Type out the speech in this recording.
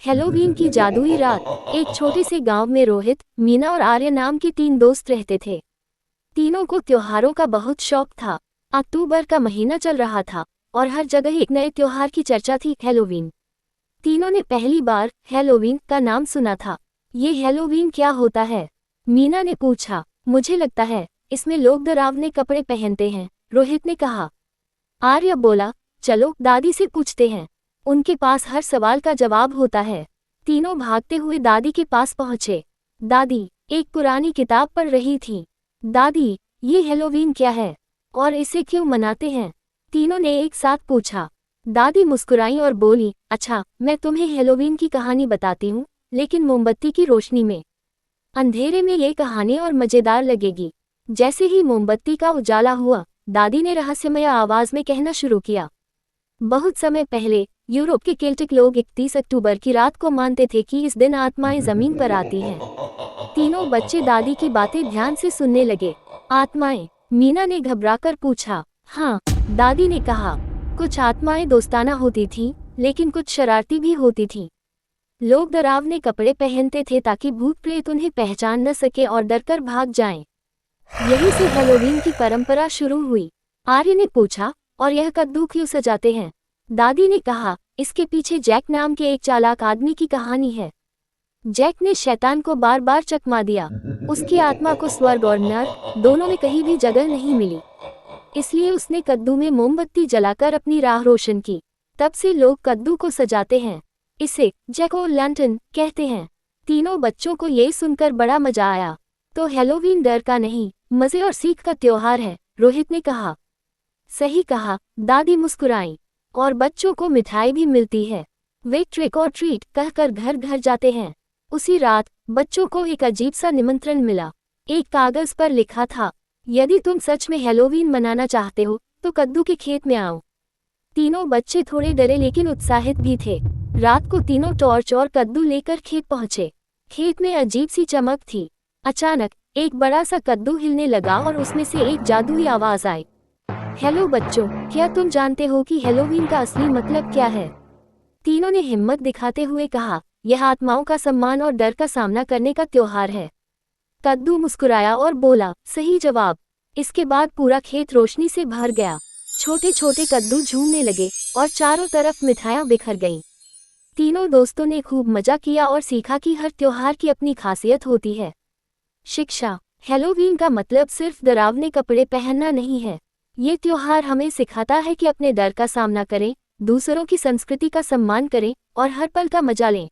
Halloween की जादुई रात। एक छोटे से गांव में रोहित, मीना और आर्य नाम के 3 दोस्त रहते थे। तीनों को त्योहारों का बहुत शौक था। अक्टूबर का महीना चल रहा था और हर जगह एक नए त्योहार की चर्चा थी, हेलोवीन। तीनों ने पहली बार हेलोवीन का नाम सुना था। ये हेलोवीन क्या होता है? मीना ने पूछा। मुझे लगता है इसमें लोग डरावने कपड़े पहनते हैं, रोहित ने कहा। आर्य बोला, चलो दादी से पूछते हैं, उनके पास हर सवाल का जवाब होता है। तीनों भागते हुए दादी के पास पहुंचे। दादी एक पुरानी किताब पढ़ रही थी। दादी, ये हेलोवीन क्या है और इसे क्यों मनाते हैं? तीनों ने एक साथ पूछा। दादी मुस्कुराई और बोली, अच्छा, मैं तुम्हें हेलोवीन की कहानी बताती हूँ, लेकिन मोमबत्ती की रोशनी में। अंधेरे में ये कहानी और मजेदार लगेगी। जैसे ही मोमबत्ती का उजाला हुआ, दादी ने रहस्यमय आवाज में कहना शुरू किया। बहुत समय पहले यूरोप के केल्टिक लोग 31 अक्टूबर की रात को मानते थे कि इस दिन आत्माएं जमीन पर आती हैं। तीनों बच्चे दादी की बातें ध्यान से सुनने लगे। आत्माएं? मीना ने घबराकर पूछा। हाँ, दादी ने कहा। कुछ आत्माएं दोस्ताना होती थीं, लेकिन कुछ शरारती भी होती थीं। लोग डरावने कपड़े पहनते थे ताकि भूत प्रेत उन्हें पहचान न सके और डरकर भाग जाएं। यही से हेलोवीन की परंपरा शुरू हुई। आर्य ने पूछा, और यह कद्दू क्यों सजाते हैं? दादी ने कहा, इसके पीछे जैक नाम के एक चालाक आदमी की कहानी है। जैक ने शैतान को बार बार चकमा दिया। उसकी आत्मा को स्वर्ग और नर्क दोनों में कहीं भी जगह नहीं मिली। इसलिए उसने कद्दू में मोमबत्ती जलाकर अपनी राह रोशन की। तब से लोग कद्दू को सजाते हैं। इसे जैक ओ' लैंटर्न कहते हैं। तीनों बच्चों को ये सुनकर बड़ा मजा आया। तो हेलोवीन डर का नहीं, मजे और सीख का त्योहार है, रोहित ने कहा। सही कहा, दादी मुस्कुराई। और बच्चों को मिठाई भी मिलती है। वे ट्रिक और ट्रीट कहकर घर घर जाते हैं। उसी रात बच्चों को एक अजीब सा निमंत्रण मिला। एक कागज पर लिखा था, यदि तुम सच में हेलोवीन मनाना चाहते हो तो कद्दू के खेत में आओ। तीनों बच्चे थोड़े डरे लेकिन उत्साहित भी थे। रात को तीनों टॉर्च और कद्दू लेकर खेत पहुंचे। खेत में अजीब सी चमक थी। अचानक एक बड़ा सा कद्दू हिलने लगा और उसमें से एक जादुई आवाज आई। हेलो बच्चों, क्या तुम जानते हो कि हेलोवीन का असली मतलब क्या है? तीनों ने हिम्मत दिखाते हुए कहा, यह आत्माओं का सम्मान और डर का सामना करने का त्योहार है। कद्दू मुस्कुराया और बोला, सही जवाब। इसके बाद पूरा खेत रोशनी से भर गया। छोटे छोटे कद्दू झूमने लगे और चारों तरफ मिठाइयाँ बिखर गईं। तीनों दोस्तों ने खूब मजा किया और सीखा कि हर त्योहार की अपनी खासियत होती है। शिक्षा। हेलोवीन का मतलब सिर्फ डरावने कपड़े पहनना नहीं है। ये त्योहार हमें सिखाता है कि अपने डर का सामना करें, दूसरों की संस्कृति का सम्मान करें और हर पल का मजा लें।